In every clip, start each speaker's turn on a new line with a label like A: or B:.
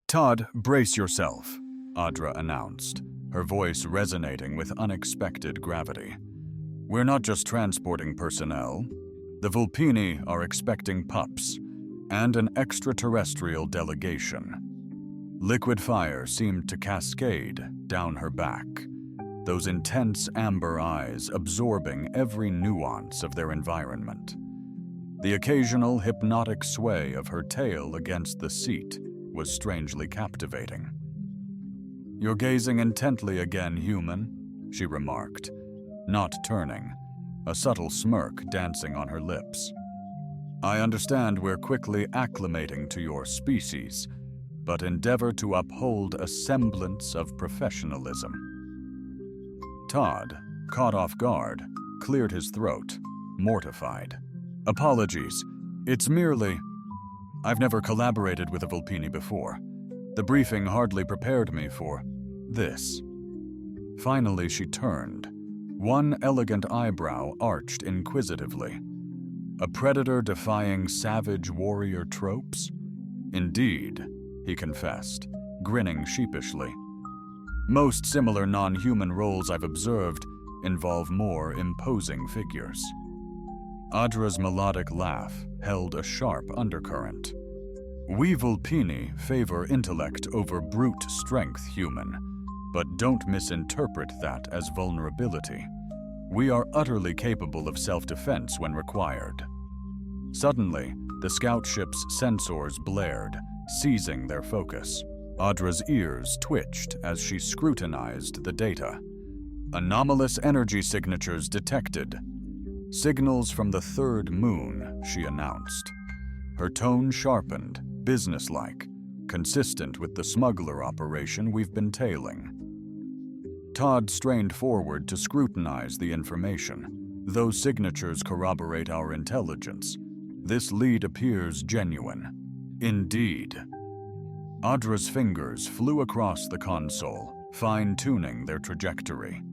A: Todd, brace yourself, Audra announced, her voice resonating with unexpected gravity. We're not just transporting personnel. The Vulpini are expecting pups, and an extraterrestrial delegation. Liquid fire seemed to cascade down her back, those intense amber eyes absorbing every nuance of their environment. The occasional hypnotic sway of her tail against the seat was strangely captivating. "You're gazing intently again, human," she remarked, not turning, a subtle smirk dancing on her lips. "I understand we're quickly acclimating to your species, but endeavor to uphold a semblance of professionalism." Todd, caught off guard, cleared his throat, mortified. "Apologies. It's merely... I've never collaborated with a Vulpini before. The briefing hardly prepared me for this." Finally, she turned, one elegant eyebrow arched inquisitively. A predator defying savage warrior tropes? Indeed, he confessed, grinning sheepishly. Most similar non-human roles I've observed involve more imposing figures. Audra's melodic laugh held a sharp undercurrent. "We Vulpini favor intellect over brute strength, human, but don't misinterpret that as vulnerability. We are utterly capable of self-defense when required." Suddenly, the scout ship's sensors blared, seizing their focus. Audra's ears twitched as she scrutinized the data. "Anomalous energy signatures detected. Signals from the third moon," she announced. Her tone sharpened, businesslike, consistent with the smuggler operation we've been tailing. Todd strained forward to scrutinize the information. "Those signatures corroborate our intelligence. This lead appears genuine." "Indeed." Audra's fingers flew across the console, fine-tuning their trajectory.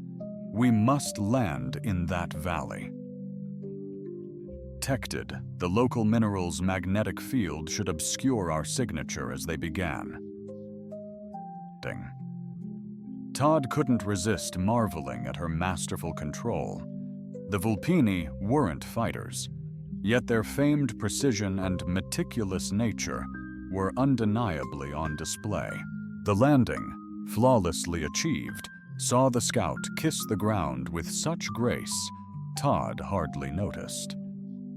A: "We must land in that valley." Detected, the local mineral's magnetic field should obscure our signature as they began. Todd couldn't resist marveling at her masterful control. The Vulpini weren't fighters, yet their famed precision and meticulous nature were undeniably on display. The landing, flawlessly achieved, saw the scout kiss the ground with such grace, Todd hardly noticed.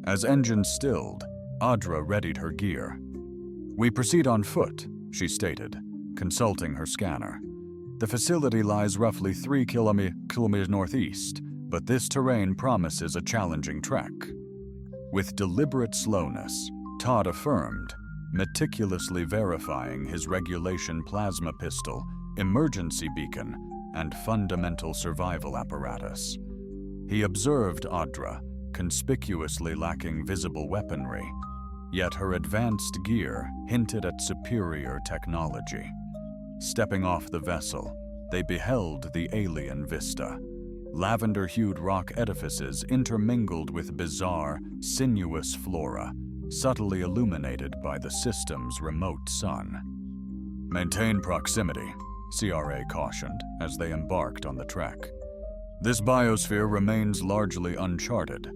A: As engines stilled, Audra readied her gear. "We proceed on foot," she stated, consulting her scanner. "The facility lies roughly 3 kilometers northeast, but this terrain promises a challenging trek." With deliberate slowness, Todd affirmed, meticulously verifying his regulation plasma pistol, emergency beacon, and fundamental survival apparatus. He observed Audra, conspicuously lacking visible weaponry, yet her advanced gear hinted at superior technology. Stepping off the vessel, they beheld the alien vista. Lavender-hued rock edifices intermingled with bizarre, sinuous flora, subtly illuminated by the system's remote sun. "Maintain proximity," CRA cautioned as they embarked on the trek. "This biosphere remains largely uncharted,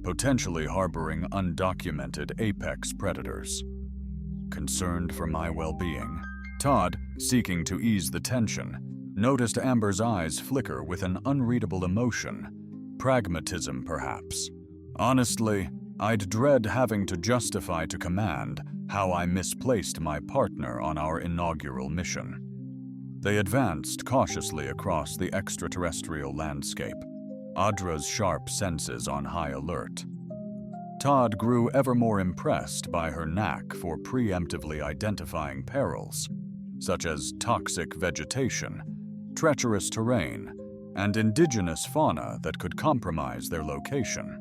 A: potentially harboring undocumented apex predators." Concerned for my well-being, Todd, seeking to ease the tension, noticed Amber's eyes flicker with an unreadable emotion. Pragmatism, perhaps. "Honestly, I'd dread having to justify to command how I misplaced my partner on our inaugural mission." They advanced cautiously across the extraterrestrial landscape, Audra's sharp senses on high alert. Todd grew ever more impressed by her knack for preemptively identifying perils, such as toxic vegetation, treacherous terrain, and indigenous fauna that could compromise their location.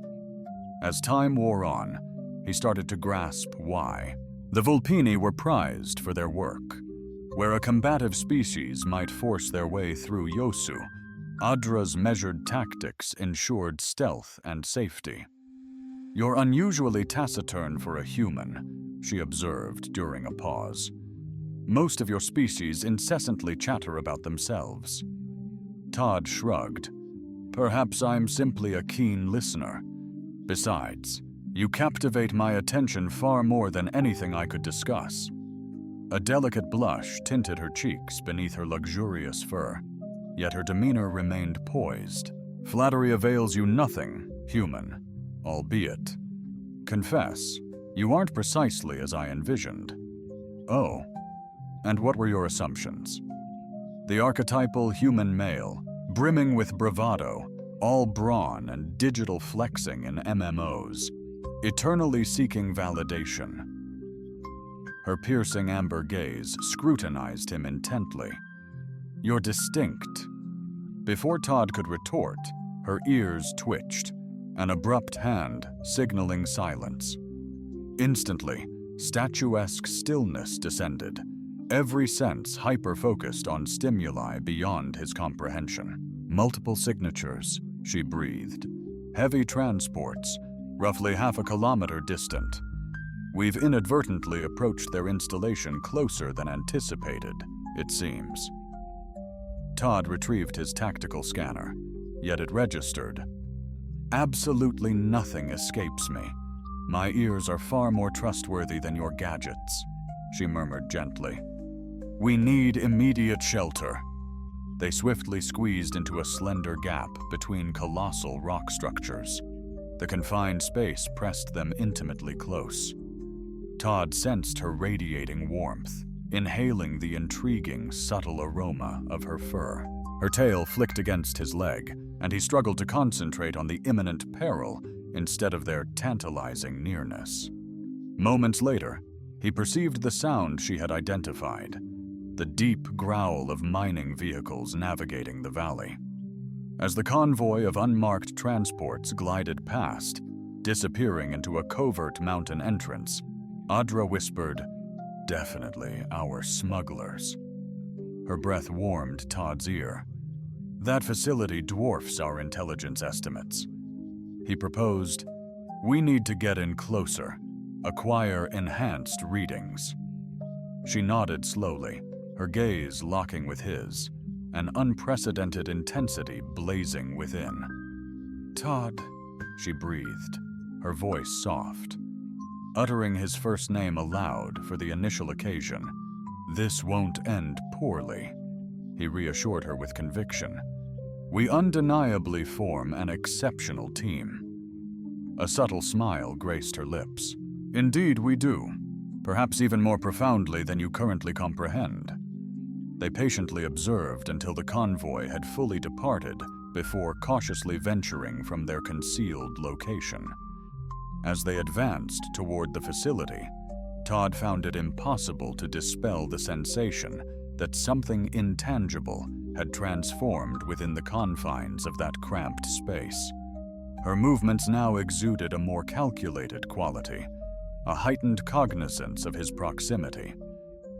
A: As time wore on, he started to grasp why. The Vulpini were prized for their work. Where a combative species might force their way through Yosu, Audra's measured tactics ensured stealth and safety. "You're unusually taciturn for a human," she observed during a pause. Most of your species incessantly chatter about themselves." Todd shrugged. "Perhaps I'm simply a keen listener. Besides, you captivate my attention far more than anything I could discuss." A delicate blush tinted her cheeks beneath her luxurious fur, yet her demeanor remained poised. "Flattery avails you nothing, human, albeit. Confess, you aren't precisely as I envisioned." "Oh, and what were your assumptions?" "The archetypal human male, brimming with bravado, all brawn and digital flexing in MMOs, eternally seeking validation." Her piercing amber gaze scrutinized him intently. "You're distinct." Before Todd could retort, her ears twitched, an abrupt hand signaling silence. Instantly, statuesque stillness descended, every sense hyper-focused on stimuli beyond his comprehension. "Multiple signatures," she breathed. "Heavy transports, roughly half a kilometer distant. We've inadvertently approached their installation closer than anticipated, it seems." Todd retrieved his tactical scanner, yet it registered. "Absolutely nothing escapes me. My ears are far more trustworthy than your gadgets," she murmured gently. "We need immediate shelter." They swiftly squeezed into a slender gap between colossal rock structures. The confined space pressed them intimately close. Todd sensed her radiating warmth, inhaling the intriguing, subtle aroma of her fur. Her tail flicked against his leg, and he struggled to concentrate on the imminent peril instead of their tantalizing nearness. Moments later, he perceived the sound she had identified, the deep growl of mining vehicles navigating the valley. As the convoy of unmarked transports glided past, disappearing into a covert mountain entrance, Audra whispered, "Definitely our smugglers." Her breath warmed Todd's ear. "That facility dwarfs our intelligence estimates." He proposed, "We need to get in closer, acquire enhanced readings." She nodded slowly, her gaze locking with his, an unprecedented intensity blazing within. "Todd," she breathed, her voice soft. Uttering his first name aloud for the initial occasion, "This won't end poorly," he reassured her with conviction. "We undeniably form an exceptional team." A subtle smile graced her lips. "Indeed we do, perhaps even more profoundly than you currently comprehend." They patiently observed until the convoy had fully departed before cautiously venturing from their concealed location. As they advanced toward the facility, Todd found it impossible to dispel the sensation that something intangible had transformed within the confines of that cramped space. Her movements now exuded a more calculated quality, a heightened cognizance of his proximity.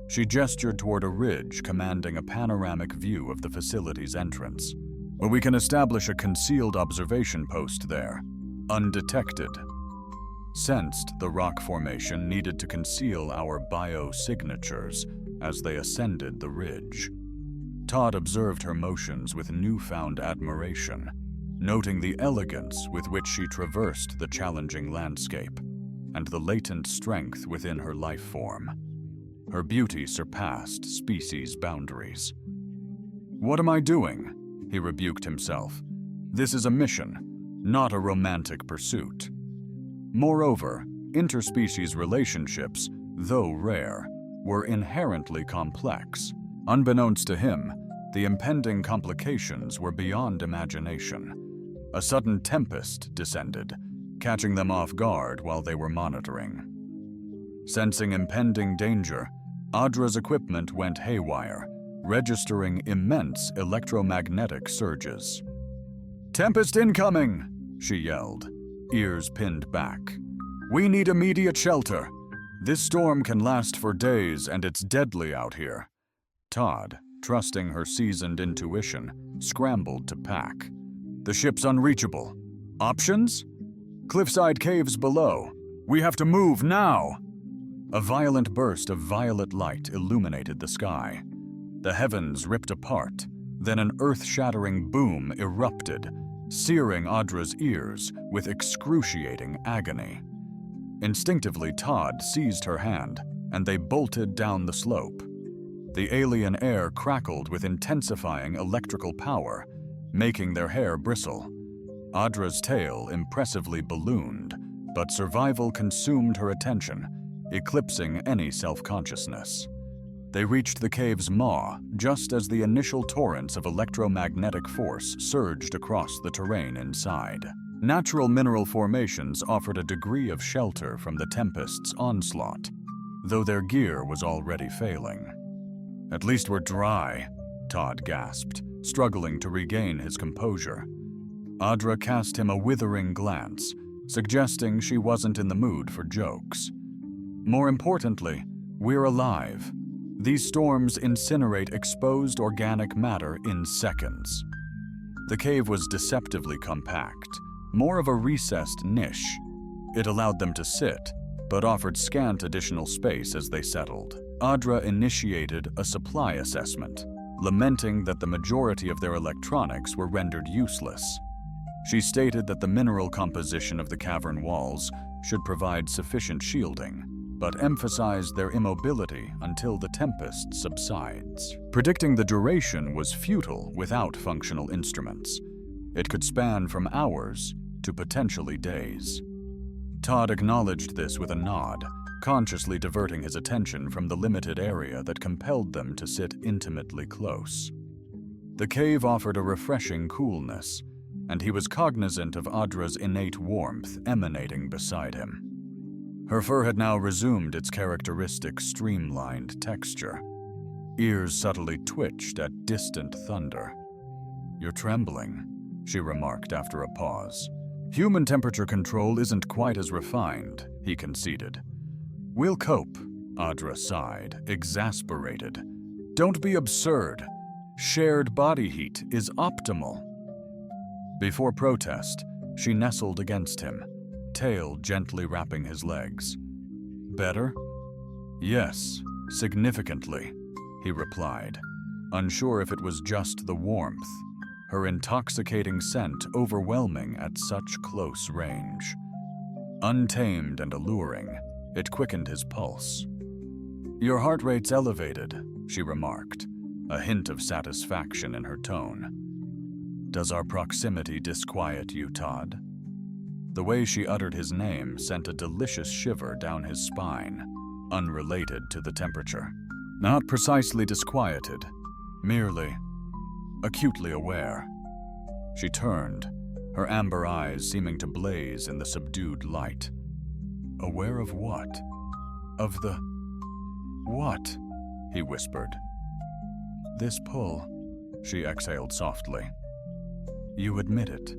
A: She gestured toward a ridge commanding a panoramic view of the facility's entrance. "Well, we can establish a concealed observation post there, undetected." Sensed the rock formation needed to conceal our biosignatures as they ascended the ridge. Todd observed her motions with newfound admiration, noting the elegance with which she traversed the challenging landscape and the latent strength within her life form. Her beauty surpassed species boundaries. "What am I doing?" he rebuked himself. "This is a mission, not a romantic pursuit." Moreover, interspecies relationships, though rare, were inherently complex. Unbeknownst to him, the impending complications were beyond imagination. A sudden tempest descended, catching them off guard while they were monitoring. Sensing impending danger, Audra's equipment went haywire, registering immense electromagnetic surges. "Tempest incoming!" she yelled, ears pinned back. "We need immediate shelter. This storm can last for days, and it's deadly out here." Todd, trusting her seasoned intuition, scrambled to pack. "The ship's unreachable. Options? Cliffside caves below. We have to move now." A violent burst of violet light illuminated the sky. The heavens ripped apart, then an earth-shattering boom erupted, searing Audra's ears with excruciating agony. Instinctively, Todd seized her hand, and they bolted down the slope. The alien air crackled with intensifying electrical power, making their hair bristle. Audra's tail impressively ballooned, but survival consumed her attention, eclipsing any self-consciousness. They reached the cave's maw just as the initial torrents of electromagnetic force surged across the terrain inside. Natural mineral formations offered a degree of shelter from the tempest's onslaught, though their gear was already failing. "At least we're dry," Todd gasped, struggling to regain his composure. Audra cast him a withering glance, suggesting she wasn't in the mood for jokes. "More importantly, we're alive. These storms incinerate exposed organic matter in seconds." The cave was deceptively compact, more of a recessed niche. It allowed them to sit, but offered scant additional space as they settled. Audra initiated a supply assessment, lamenting that the majority of their electronics were rendered useless. She stated that the mineral composition of the cavern walls should provide sufficient shielding, but emphasized their immobility until the tempest subsides. Predicting the duration was futile without functional instruments. It could span from hours to potentially days. Todd acknowledged this with a nod, consciously diverting his attention from the limited area that compelled them to sit intimately close. The cave offered a refreshing coolness, and he was cognizant of Audra's innate warmth emanating beside him. Her fur had now resumed its characteristic streamlined texture. Ears subtly twitched at distant thunder. "You're trembling," she remarked after a pause. "Human temperature control isn't quite as refined," he conceded. "We'll cope," Audra sighed, exasperated. "Don't be absurd. Shared body heat is optimal." Before protest, she nestled against him, tail gently wrapping his legs. "Better?" "Yes, significantly," he replied, unsure if it was just the warmth, her intoxicating scent overwhelming at such close range. Untamed and alluring, it quickened his pulse. "Your heart rate's elevated," she remarked, a hint of satisfaction in her tone. "Does our proximity disquiet you, Todd?" The way she uttered his name sent a delicious shiver down his spine, unrelated to the temperature. Not precisely disquieted, merely acutely aware. She turned, her amber eyes seeming to blaze in the subdued light. "Aware of what? Of the what?" he whispered. "This pull," she exhaled softly. "You admit it."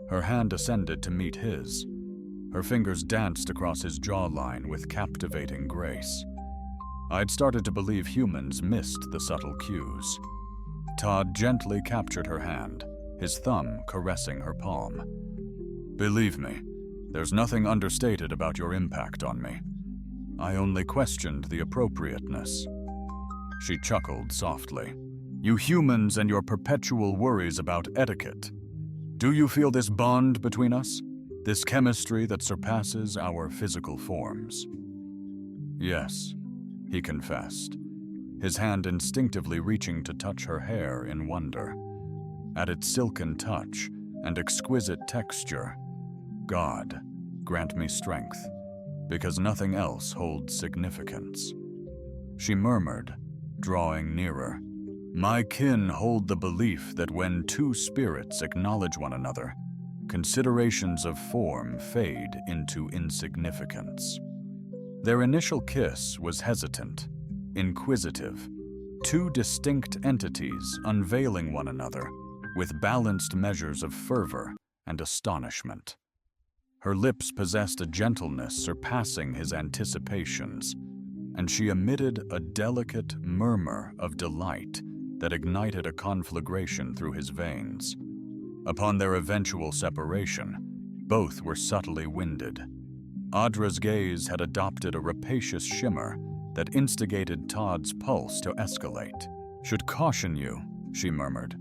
A: Her hand ascended to meet his. Her fingers danced across his jawline with captivating grace. I'd started to believe humans missed the subtle cues. Todd gently captured her hand, his thumb caressing her palm. "Believe me, there's nothing understated about your impact on me. I only questioned the appropriateness." She chuckled softly. "You humans and your perpetual worries about etiquette. Do you feel this bond between us? This chemistry that surpasses our physical forms?" "Yes," he confessed, his hand instinctively reaching to touch her hair in wonder. At its silken touch and exquisite texture, "God, grant me strength, because nothing else holds significance." She murmured, drawing nearer. "My kin hold the belief that when two spirits acknowledge one another, considerations of form fade into insignificance." Their initial kiss was hesitant, inquisitive, two distinct entities unveiling one another with balanced measures of fervor and astonishment. Her lips possessed a gentleness surpassing his anticipations, and she emitted a delicate murmur of delight that ignited a conflagration through his veins. Upon their eventual separation, both were subtly winded. Audra's gaze had adopted a rapacious shimmer that instigated Todd's pulse to escalate. "Should caution you," she murmured.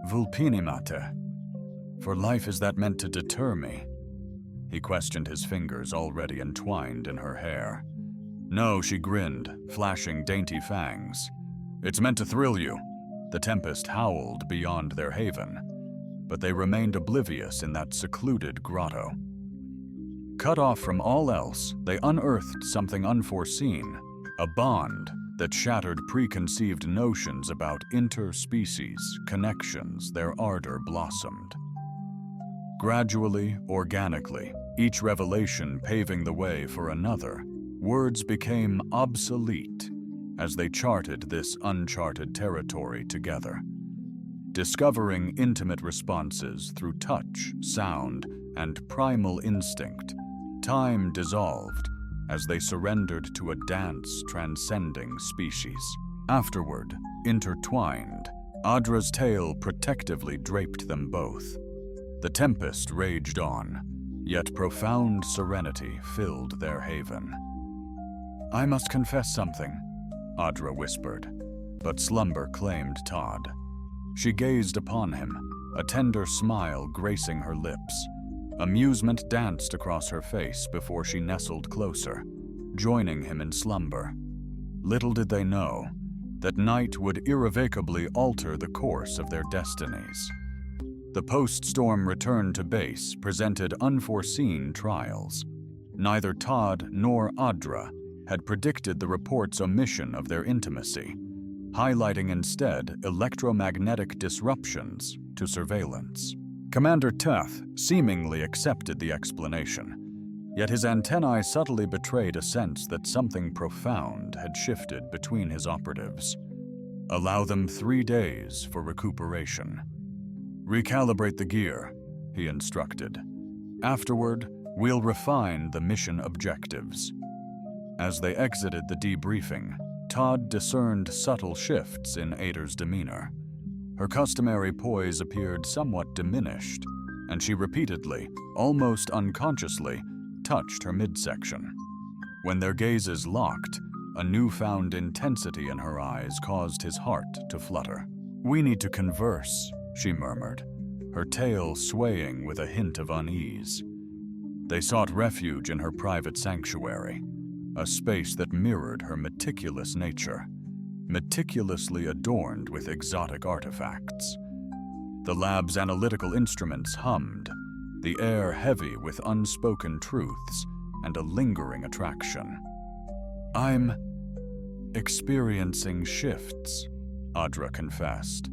A: "Vulpini mate. For life is that meant to deter me?" He questioned, his fingers already entwined in her hair. "No," she grinned, flashing dainty fangs. "It's meant to thrill you." The tempest howled beyond their haven, but they remained oblivious in that secluded grotto. Cut off from all else, they unearthed something unforeseen, a bond that shattered preconceived notions about interspecies connections. Their ardor blossomed. Gradually, organically, each revelation paving the way for another, words became obsolete as they charted this uncharted territory together. Discovering intimate responses through touch, sound, and primal instinct, time dissolved as they surrendered to a dance transcending species. Afterward, intertwined, Audra's tail protectively draped them both. The tempest raged on, yet profound serenity filled their haven. "I must confess something," Audra whispered, but slumber claimed Todd. She gazed upon him, a tender smile gracing her lips. Amusement danced across her face before she nestled closer, joining him in slumber. Little did they know that night would irrevocably alter the course of their destinies. The post-storm return to base presented unforeseen trials. Neither Todd nor Audra had predicted the report's omission of their intimacy, highlighting instead electromagnetic disruptions to surveillance. Commander Teth seemingly accepted the explanation, yet his antennae subtly betrayed a sense that something profound had shifted between his operatives. "Allow them 3 days for recuperation. Recalibrate the gear," he instructed. "Afterward, we'll refine the mission objectives." As they exited the debriefing, Todd discerned subtle shifts in Ader's demeanor. Her customary poise appeared somewhat diminished, and she repeatedly, almost unconsciously, touched her midsection. When their gazes locked, a newfound intensity in her eyes caused his heart to flutter. "We need to converse," she murmured, her tail swaying with a hint of unease. They sought refuge in her private sanctuary, a space that mirrored her meticulous nature, meticulously adorned with exotic artifacts. The lab's analytical instruments hummed, the air heavy with unspoken truths and a lingering attraction. "I'm experiencing shifts," Audra confessed,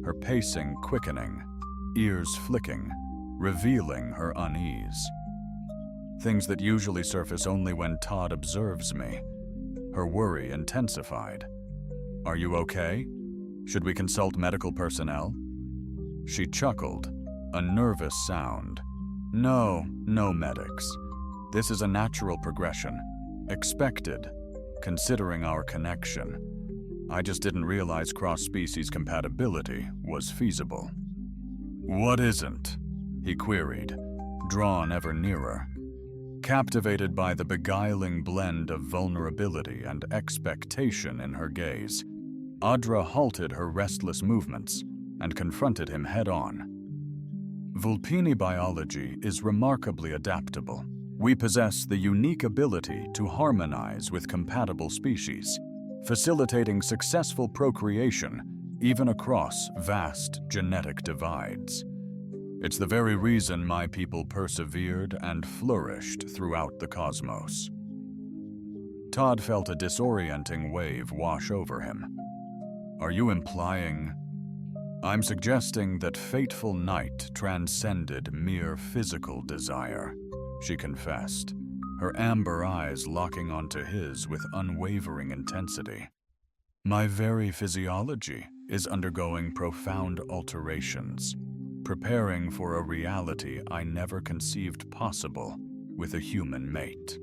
A: her pacing quickening, ears flicking, revealing her unease. "Things that usually surface only when Todd observes me." Her worry intensified. "Are you okay? Should we consult medical personnel?" She chuckled, a nervous sound. No medics. This is a natural progression, expected, considering our connection. I just didn't realize cross-species compatibility was feasible." "What isn't?" he queried, drawn ever nearer. Captivated by the beguiling blend of vulnerability and expectation in her gaze, Audra halted her restless movements and confronted him head-on. "Vulpini biology is remarkably adaptable. We possess the unique ability to harmonize with compatible species, facilitating successful procreation even across vast genetic divides. It's the very reason my people persevered and flourished throughout the cosmos." Todd felt a disorienting wave wash over him. "Are you implying—" "I'm suggesting that fateful night transcended mere physical desire," she confessed, her amber eyes locking onto his with unwavering intensity. "My very physiology is undergoing profound alterations, preparing for a reality I never conceived possible with a human mate."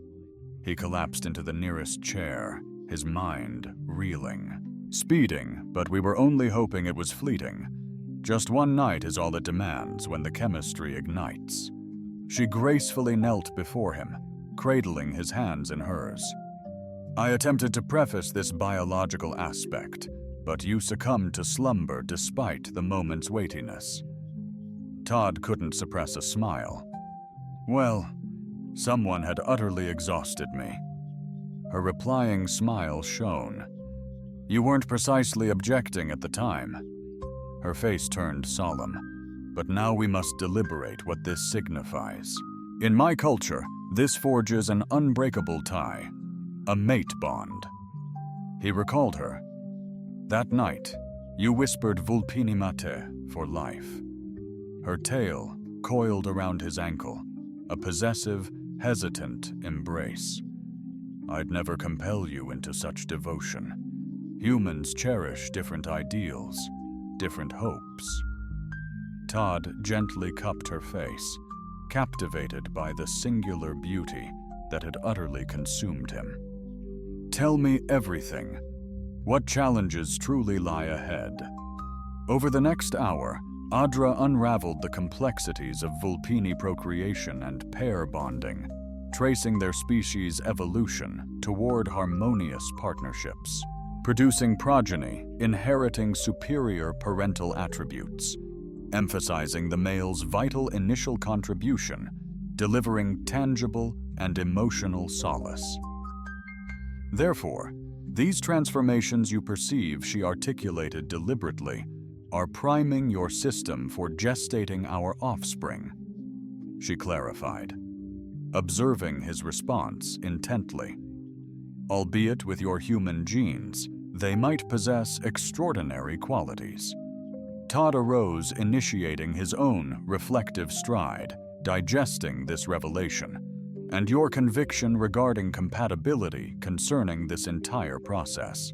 A: He collapsed into the nearest chair, his mind reeling. "Speeding, but we were only hoping it was fleeting. Just one night is all it demands when the chemistry ignites." She gracefully knelt before him, cradling his hands in hers. I attempted to preface this biological aspect, but you succumbed to slumber despite the moment's weightiness. Todd couldn't suppress a smile. Well, someone had utterly exhausted me. Her replying smile shone. You weren't precisely objecting at the time. Her face turned solemn. But now we must deliberate what this signifies. In my culture, this forges an unbreakable tie, a mate bond. He recalled her. That night, you whispered Vulpini Mate for life. Her tail coiled around his ankle, a possessive, hesitant embrace. I'd never compel you into such devotion. Humans cherish different ideals, different hopes. Todd gently cupped her face, captivated by the singular beauty that had utterly consumed him. Tell me everything. What challenges truly lie ahead? Over the next hour, Adra unraveled the complexities of Vulpini procreation and pair bonding, tracing their species' evolution toward harmonious partnerships, producing progeny inheriting superior parental attributes, emphasizing the male's vital initial contribution, delivering tangible and emotional solace. Therefore, these transformations you perceive she articulated deliberately are priming your system for gestating our offspring, she clarified, observing his response intently. Albeit with your human genes, they might possess extraordinary qualities. Todd arose, initiating his own reflective stride, digesting this revelation, and your conviction regarding compatibility concerning this entire process.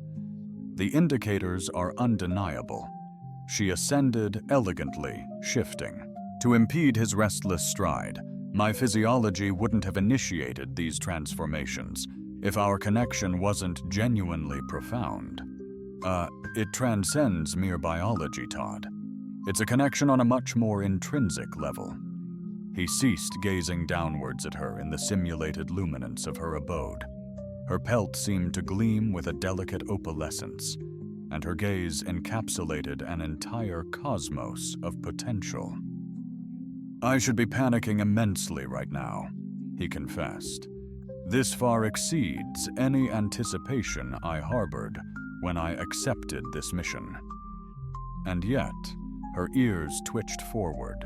A: The indicators are undeniable. She ascended elegantly, shifting. To impede his restless stride, my physiology wouldn't have initiated these transformations if our connection wasn't genuinely profound. It transcends mere biology, Todd. It's a connection on a much more intrinsic level. He ceased gazing downwards at her in the simulated luminance of her abode. Her pelt seemed to gleam with a delicate opalescence, and her gaze encapsulated an entire cosmos of potential. I should be panicking immensely right now, he confessed. This far exceeds any anticipation I harbored when I accepted this mission. And yet, her ears twitched forward,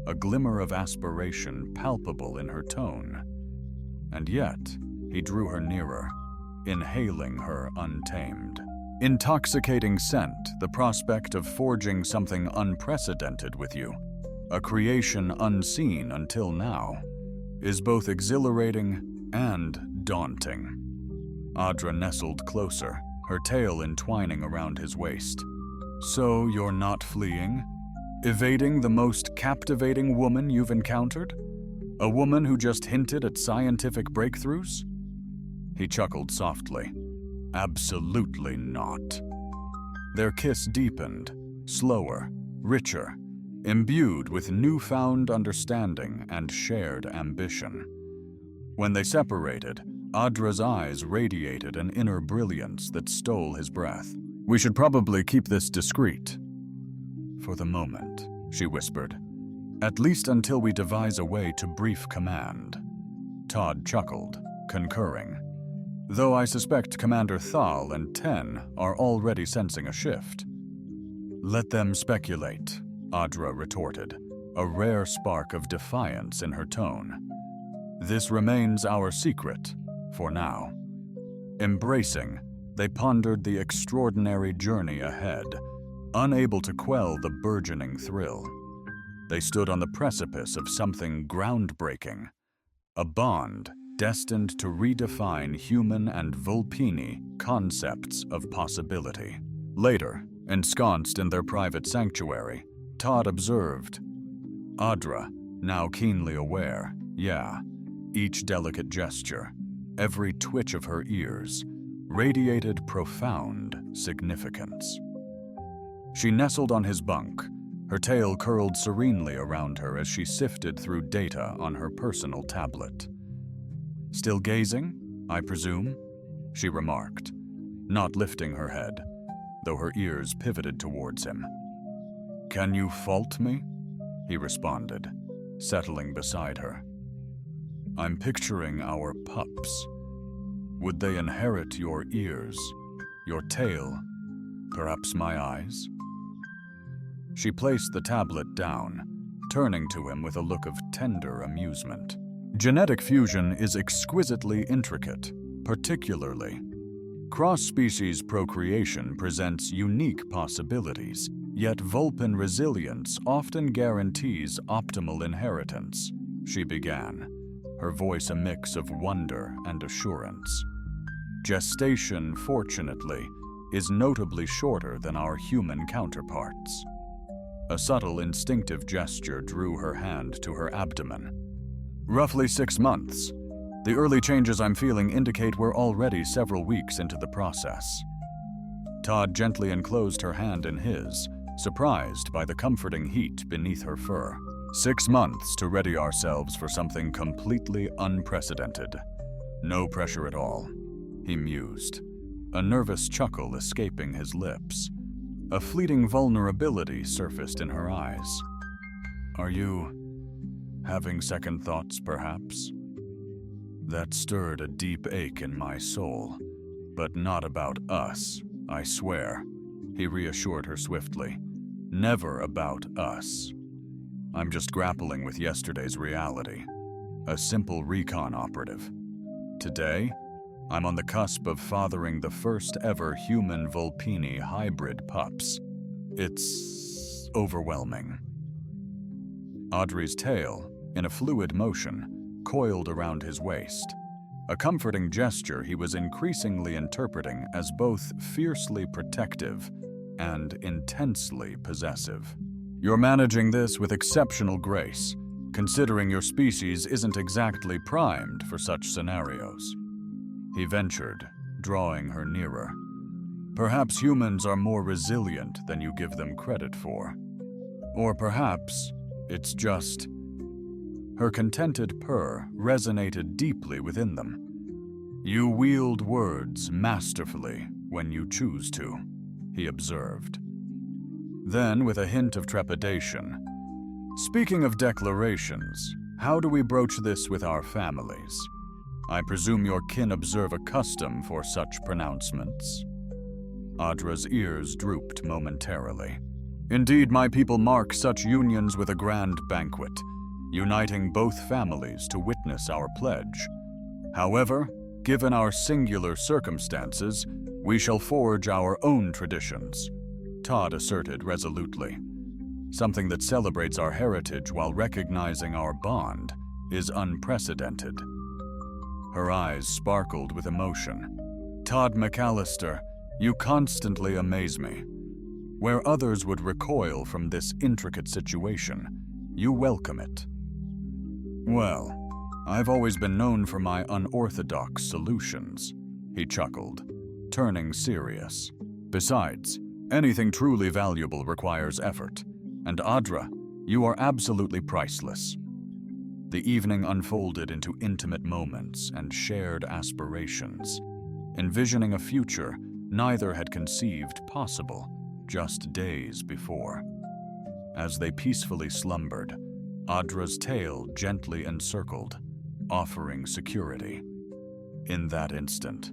A: a glimmer of aspiration palpable in her tone. And yet, he drew her nearer, inhaling her untamed. Intoxicating scent, the prospect of forging something unprecedented with you, a creation unseen until now, is both exhilarating and daunting. Adra nestled closer, her tail entwining around his waist. So you're not fleeing? Evading the most captivating woman you've encountered? A woman who just hinted at scientific breakthroughs? He chuckled softly. Absolutely not. Their kiss deepened, slower, richer, imbued with newfound understanding and shared ambition. When they separated, Adra's eyes radiated an inner brilliance that stole his breath. We should probably keep this discreet. For the moment, she whispered. At least until we devise a way to brief command. Todd chuckled, concurring. Though I suspect Commander Thal and Ten are already sensing a shift. Let them speculate, Adra retorted, a rare spark of defiance in her tone. This remains our secret, for now. Embracing, they pondered the extraordinary journey ahead, unable to quell the burgeoning thrill. They stood on the precipice of something groundbreaking, a bond destined to redefine human and Vulpini concepts of possibility. Later, ensconced in their private sanctuary, Todd observed. Adra, now keenly aware, each delicate gesture, every twitch of her ears, radiated profound significance. She nestled on his bunk, her tail curled serenely around her as she sifted through data on her personal tablet. Still gazing, I presume? She remarked, not lifting her head, though her ears pivoted towards him. Can you fault me? He responded, settling beside her. I'm picturing our pups. Would they inherit your ears, your tail, perhaps my eyes? She placed the tablet down, turning to him with a look of tender amusement. Genetic fusion is exquisitely intricate, particularly. Cross-species procreation presents unique possibilities, yet Vulpin resilience often guarantees optimal inheritance, she began, her voice a mix of wonder and assurance. Gestation, fortunately, is notably shorter than our human counterparts. A subtle instinctive gesture drew her hand to her abdomen. Roughly 6 months. The early changes I'm feeling indicate we're already several weeks into the process. Todd gently enclosed her hand in his, surprised by the comforting heat beneath her fur. 6 months to ready ourselves for something completely unprecedented. No pressure at all, he mused, a nervous chuckle escaping his lips. A fleeting vulnerability surfaced in her eyes. Are you having second thoughts, perhaps? That stirred a deep ache in my soul, but not about us, I swear, he reassured her swiftly. Never about us. I'm just grappling with yesterday's reality, a simple recon operative. Today, I'm on the cusp of fathering the first ever human Vulpini hybrid pups. It's overwhelming. Audrey's tail, in a fluid motion, coiled around his waist, a comforting gesture he was increasingly interpreting as both fiercely protective and intensely possessive. You're managing this with exceptional grace, considering your species isn't exactly primed for such scenarios. He ventured, drawing her nearer. Perhaps humans are more resilient than you give them credit for. Or perhaps it's just... Her contented purr resonated deeply within them. You wield words masterfully when you choose to, he observed. Then, with a hint of trepidation, speaking of declarations, how do we broach this with our families? I presume your kin observe a custom for such pronouncements. Audra's ears drooped momentarily. Indeed, my people mark such unions with a grand banquet, uniting both families to witness our pledge. However, given our singular circumstances, we shall forge our own traditions, Todd asserted resolutely. Something that celebrates our heritage while recognizing our bond is unprecedented. Her eyes sparkled with emotion. Todd McAllister, you constantly amaze me. Where others would recoil from this intricate situation, you welcome it. Well, I've always been known for my unorthodox solutions, he chuckled, turning serious. Besides, anything truly valuable requires effort, and Audra, you are absolutely priceless. The evening unfolded into intimate moments and shared aspirations, envisioning a future neither had conceived possible just days before. As they peacefully slumbered, Audra's tail gently encircled, offering security. In that instant,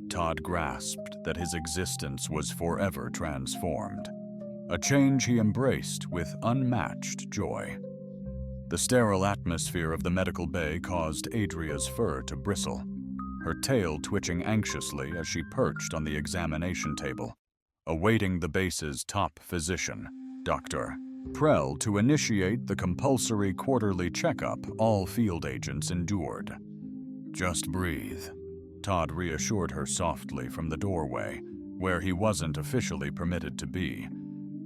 A: Todd grasped that his existence was forever transformed, a change he embraced with unmatched joy. The sterile atmosphere of the medical bay caused Adria's fur to bristle, her tail twitching anxiously as she perched on the examination table, awaiting the base's top physician, Dr. Prell, to initiate the compulsory quarterly checkup all field agents endured. Just breathe, Todd reassured her softly from the doorway, where he wasn't officially permitted to be.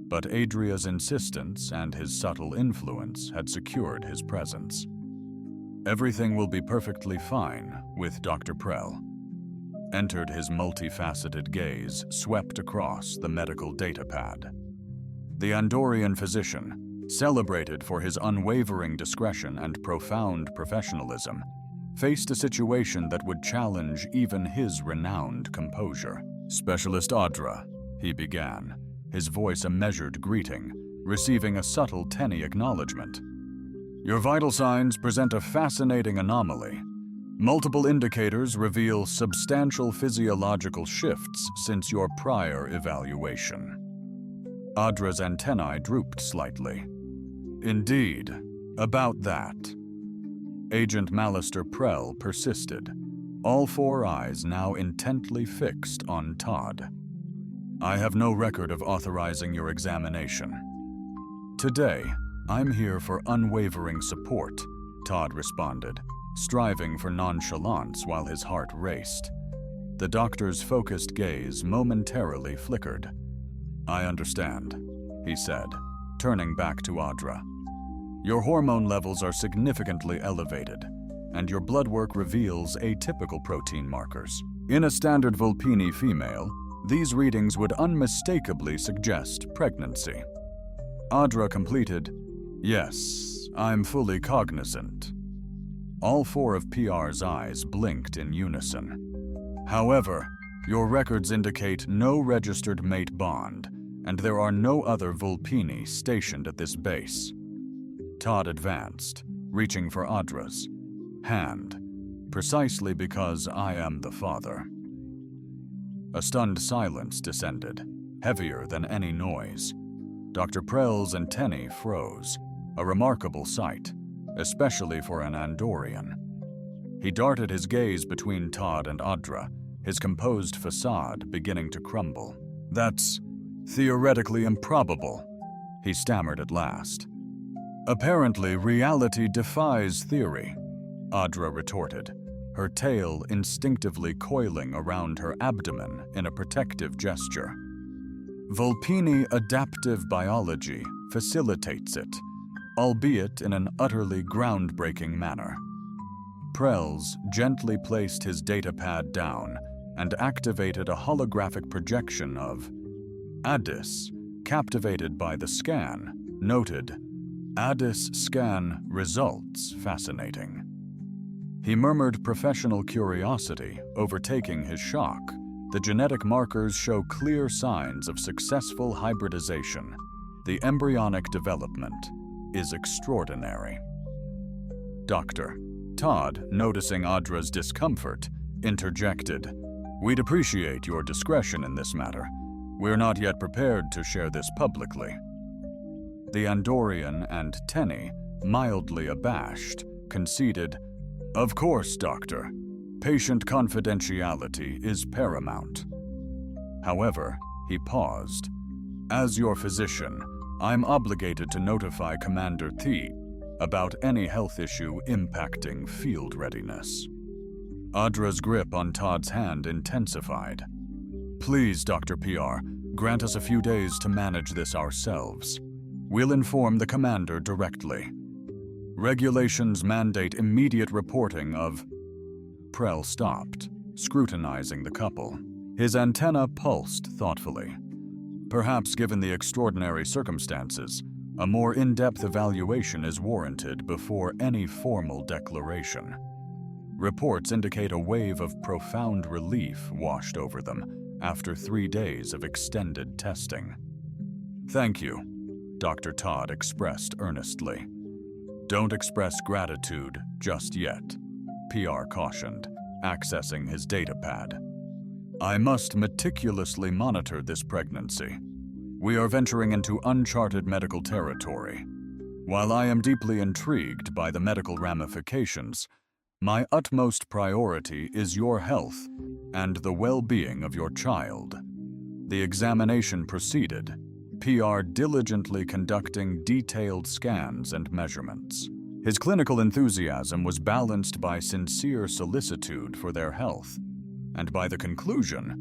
A: But Adria's insistence and his subtle influence had secured his presence. Everything will be perfectly fine with Dr. Prell. Entered his multifaceted gaze swept across the medical datapad. The Andorian physician, celebrated for his unwavering discretion and profound professionalism, faced a situation that would challenge even his renowned composure. "Specialist Audra," he began, his voice a measured greeting, receiving a subtle Tenny acknowledgement. "Your vital signs present a fascinating anomaly. Multiple indicators reveal substantial physiological shifts since your prior evaluation." Audra's antennae drooped slightly. "Indeed, about that." Agent Mallister Prell persisted, all four eyes now intently fixed on Todd. "I have no record of authorizing your examination. Today, I'm here for unwavering support," Todd responded, striving for nonchalance while his heart raced. The doctor's focused gaze momentarily flickered. "I understand," he said, turning back to Audra. "Your hormone levels are significantly elevated, and your blood work reveals atypical protein markers. In a standard Vulpini female, these readings would unmistakably suggest pregnancy." Audra completed, "Yes, I'm fully cognizant." All four of PR's eyes blinked in unison. "However, your records indicate no registered mate bond, and there are no other Vulpini stationed at this base." Todd advanced, reaching for Audra's hand, "Precisely because I am the father." A stunned silence descended, heavier than any noise. Dr. Prell's antennae froze, a remarkable sight, especially for an Andorian. He darted his gaze between Todd and Audra, his composed facade beginning to crumble. "That's theoretically improbable," he stammered at last. "Apparently, reality defies theory," Audra retorted, her tail instinctively coiling around her abdomen in a protective gesture. "Vulpini adaptive biology facilitates it, albeit in an utterly groundbreaking manner." Prells gently placed his datapad down and activated a holographic projection of Addis, captivated by the scan, noted, "Addis scan results fascinating." He murmured professional curiosity, overtaking his shock. The genetic markers show clear signs of successful hybridization. The embryonic development is extraordinary. Doctor. Todd, noticing Audra's discomfort, interjected, "We'd appreciate your discretion in this matter. We're not yet prepared to share this publicly." The Andorian and Tenny, mildly abashed, conceded, "Of course, Doctor. Patient confidentiality is paramount." However, he paused. "As your physician, I'm obligated to notify Commander T about any health issue impacting field readiness." Audra's grip on Todd's hand intensified. "Please, Dr. PR, grant us a few days to manage this ourselves. We'll inform the commander directly. Regulations mandate immediate reporting of..." Prell stopped, scrutinizing the couple. His antenna pulsed thoughtfully. Perhaps given the extraordinary circumstances, a more in-depth evaluation is warranted before any formal declaration. Reports indicate a wave of profound relief washed over them after 3 days of extended testing. "Thank you," Dr. Todd expressed earnestly. "Don't express gratitude just yet," PR cautioned, accessing his datapad. "I must meticulously monitor this pregnancy. We are venturing into uncharted medical territory. While I am deeply intrigued by the medical ramifications, my utmost priority is your health and the well-being of your child." The examination proceeded, PR diligently conducting detailed scans and measurements. His clinical enthusiasm was balanced by sincere solicitude for their health, and by the conclusion,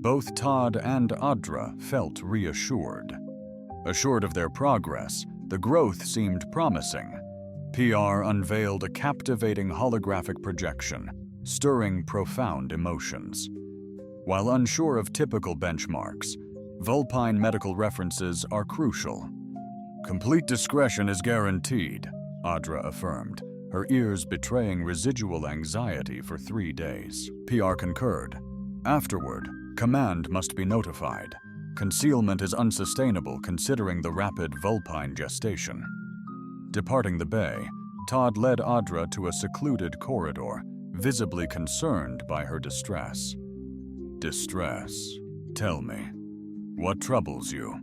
A: both Todd and Audra felt reassured. Assured of their progress, the growth seemed promising. PR unveiled a captivating holographic projection, stirring profound emotions. While unsure of typical benchmarks, Vulpine medical references are crucial. "Complete discretion is guaranteed," Audra affirmed, her ears betraying residual anxiety for 3 days. PR concurred. Afterward, command must be notified. Concealment is unsustainable considering the rapid vulpine gestation. Departing the bay, Todd led Audra to a secluded corridor, visibly concerned by her distress. Distress. Tell me, what troubles you?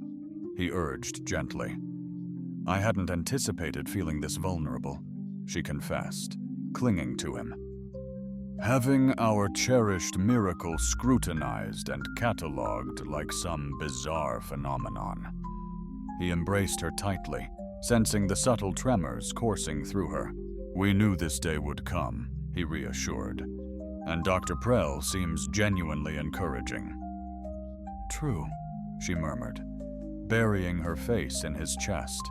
A: He urged gently. I hadn't anticipated feeling this vulnerable, she confessed, clinging to him. Having our cherished miracle scrutinized and catalogued like some bizarre phenomenon. He embraced her tightly, sensing the subtle tremors coursing through her. We knew this day would come, he reassured, and Dr. Prell seems genuinely encouraging. True, she murmured, burying her face in his chest,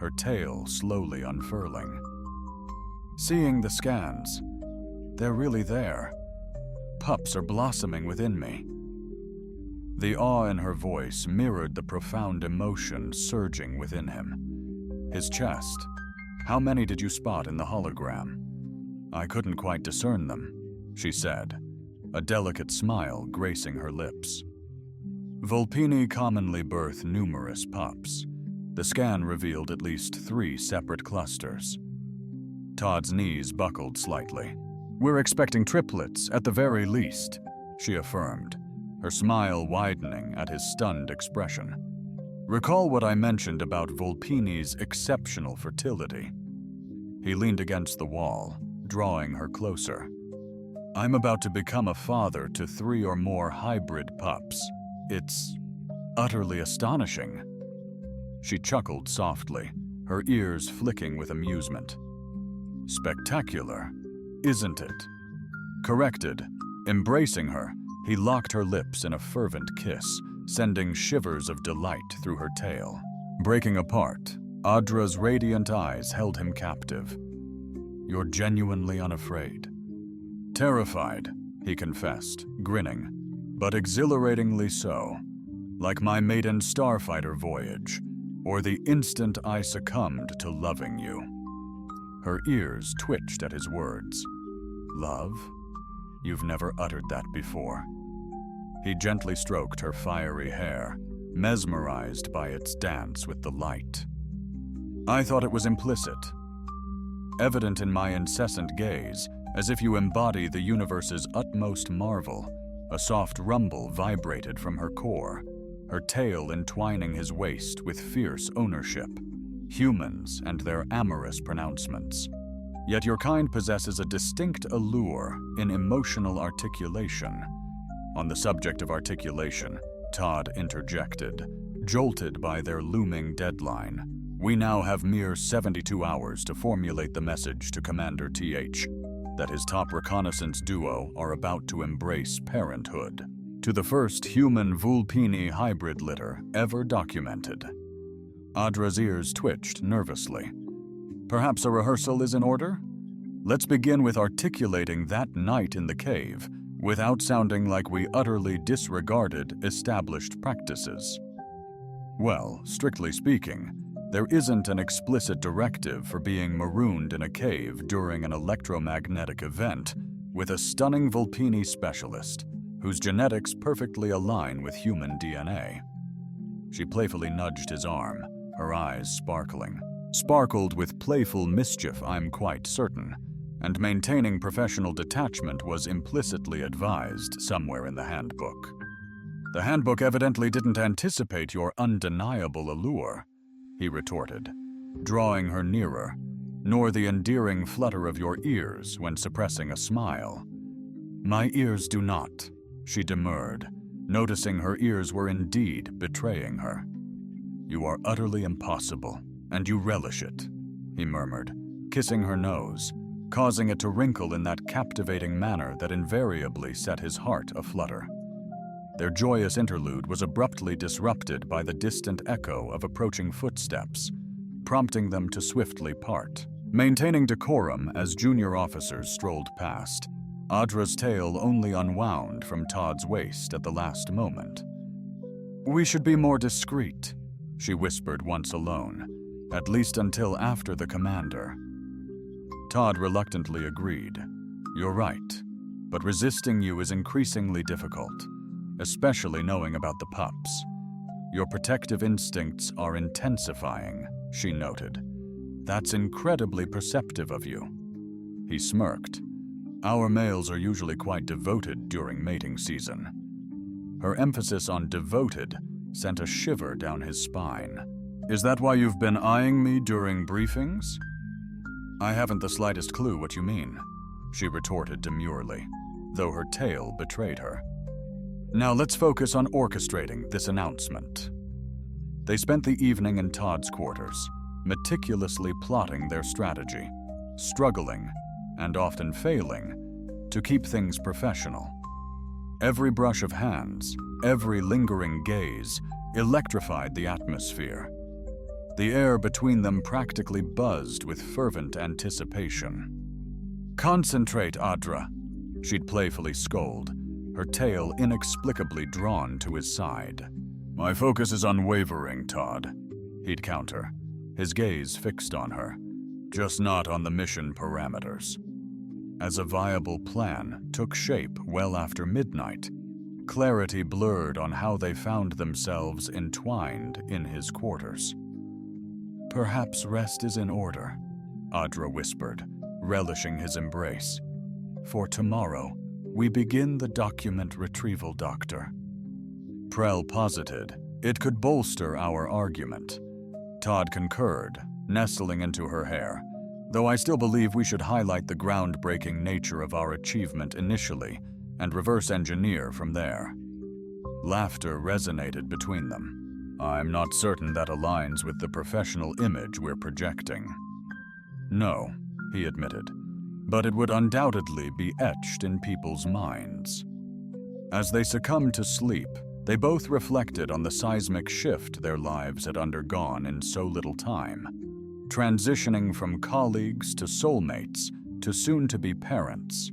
A: her tail slowly unfurling. Seeing the scans, they're really there. Pups are blossoming within me. The awe in her voice mirrored the profound emotion surging within him. His chest. How many did you spot in the hologram? I couldn't quite discern them, she said, a delicate smile gracing her lips. Vulpini commonly birth numerous pups. The scan revealed at least 3 separate clusters. Todd's knees buckled slightly. We're expecting triplets at the very least, she affirmed, her smile widening at his stunned expression. Recall what I mentioned about Vulpini's exceptional fertility. He leaned against the wall, drawing her closer. I'm about to become a father to 3 or more hybrid pups. It's utterly astonishing. She chuckled softly, her ears flicking with amusement. Spectacular, isn't it? Corrected, embracing her, he locked her lips in a fervent kiss, sending shivers of delight through her tail. Breaking apart, Audra's radiant eyes held him captive. You're genuinely unafraid. Terrified, he confessed, grinning, but exhilaratingly so, like my maiden starfighter voyage, or the instant I succumbed to loving you. Her ears twitched at his words. Love? You've never uttered that before. He gently stroked her fiery hair, mesmerized by its dance with the light. I thought it was implicit, evident in my incessant gaze, as if you embody the universe's utmost marvel. A soft rumble vibrated from her core, her tail entwining his waist with fierce ownership. Humans and their amorous pronouncements. Yet your kind possesses a distinct allure in emotional articulation. On the subject of articulation, Todd interjected, jolted by their looming deadline. We now have mere 72 hours to formulate the message to Commander TH that his top reconnaissance duo are about to embrace parenthood, to the first human Vulpini hybrid litter ever documented. Audra's ears twitched nervously. Perhaps a rehearsal is in order? Let's begin with articulating that night in the cave without sounding like we utterly disregarded established practices. Well, strictly speaking, there isn't an explicit directive for being marooned in a cave during an electromagnetic event with a stunning Vulpini specialist whose genetics perfectly align with human DNA. She playfully nudged his arm, her eyes sparkling. Sparkled with playful mischief, I'm quite certain, and maintaining professional detachment was implicitly advised somewhere in the handbook. The handbook evidently didn't anticipate your undeniable allure, he retorted, drawing her nearer, nor the endearing flutter of your ears when suppressing a smile. My ears do not, she demurred, noticing her ears were indeed betraying her. You are utterly impossible, and you relish it, he murmured, kissing her nose, causing it to wrinkle in that captivating manner that invariably set his heart aflutter. Their joyous interlude was abruptly disrupted by the distant echo of approaching footsteps, prompting them to swiftly part. Maintaining decorum as junior officers strolled past, Audra's tail only unwound from Todd's waist at the last moment. We should be more discreet, she whispered once alone, at least until after the commander. Todd reluctantly agreed. You're right, but resisting you is increasingly difficult, especially knowing about the pups. Your protective instincts are intensifying, she noted. That's incredibly perceptive of you. He smirked. Our males are usually quite devoted during mating season. Her emphasis on devoted sent a shiver down his spine. Is that why you've been eyeing me during briefings? I haven't the slightest clue what you mean, she retorted demurely, though her tale betrayed her. Now let's focus on orchestrating this announcement. They spent the evening in Todd's quarters, meticulously plotting their strategy, struggling, and often failing, to keep things professional. Every brush of hands, every lingering gaze, electrified the atmosphere. The air between them practically buzzed with fervent anticipation. Concentrate, Audra, she'd playfully scold, her tail inexplicably drawn to his side. My focus is unwavering, Todd, he'd counter, his gaze fixed on her, just not on the mission parameters. As a viable plan took shape well after midnight, clarity blurred on how they found themselves entwined in his quarters. Perhaps rest is in order, Audra whispered, relishing his embrace. For tomorrow, we begin the document retrieval, Doctor. Prell posited it could bolster our argument. Todd concurred, nestling into her hair, though I still believe we should highlight the groundbreaking nature of our achievement initially and reverse engineer from there. Laughter resonated between them. I'm not certain that aligns with the professional image we're projecting. No, he admitted, but it would undoubtedly be etched in people's minds. As they succumbed to sleep, they both reflected on the seismic shift their lives had undergone in so little time, transitioning from colleagues to soulmates to soon-to-be parents,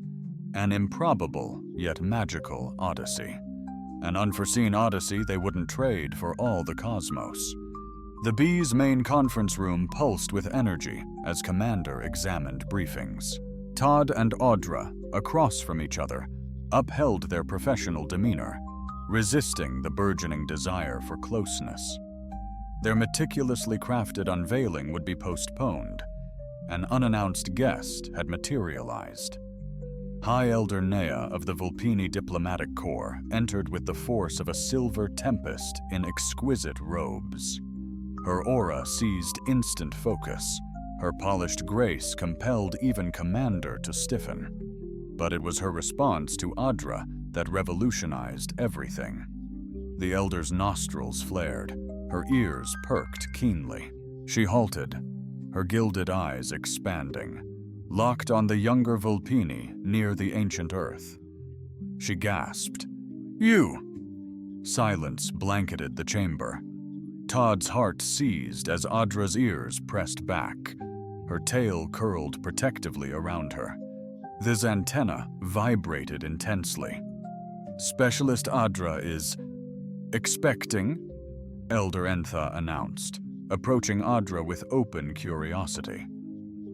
A: an improbable yet magical odyssey. An unforeseen odyssey they wouldn't trade for all the cosmos. The Bee's main conference room pulsed with energy as Commander examined briefings. Todd and Audra, across from each other, upheld their professional demeanor, resisting the burgeoning desire for closeness. Their meticulously crafted unveiling would be postponed. An unannounced guest had materialized. High Elder Nea of the Vulpini Diplomatic Corps entered with the force of a silver tempest in exquisite robes. Her aura seized instant focus. Her polished grace compelled even Commander to stiffen. But it was her response to Audra that revolutionized everything. The Elder's nostrils flared, her ears perked keenly. She halted, her gilded eyes expanding, locked on the younger Vulpini near the ancient earth. She gasped, "You!" Silence blanketed the chamber. Todd's heart seized as Audra's ears pressed back, her tail curled protectively around her. This antenna vibrated intensely. Specialist Audra is expecting, Elder Entha announced, approaching Audra with open curiosity.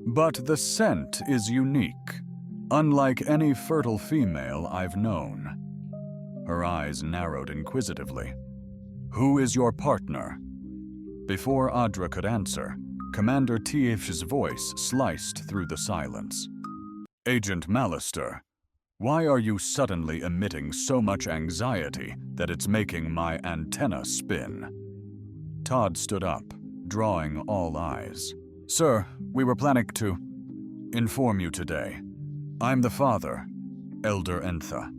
A: But the scent is unique, unlike any fertile female I've known. Her eyes narrowed inquisitively. Who is your partner? Before Audra could answer, Commander Tief's voice sliced through the silence. Agent Mallister, why are you suddenly emitting so much anxiety that it's making my antenna spin? Todd stood up, drawing all eyes. Sir, we were planning to inform you today. I'm the father, Elder Entha.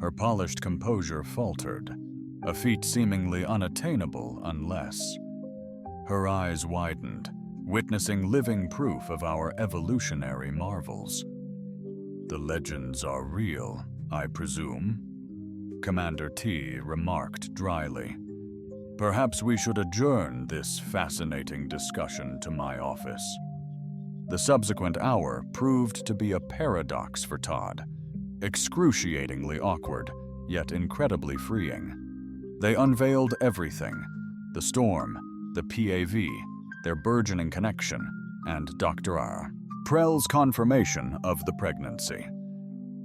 A: Her polished composure faltered, a feat seemingly unattainable unless. Her eyes widened, witnessing living proof of our evolutionary marvels. The legends are real, I presume, Commander T remarked dryly. Perhaps we should adjourn this fascinating discussion to my office. The subsequent hour proved to be a paradox for Todd, excruciatingly awkward, yet incredibly freeing. They unveiled everything, the storm, the PAV, their burgeoning connection, and Dr. R. Prell's confirmation of the pregnancy.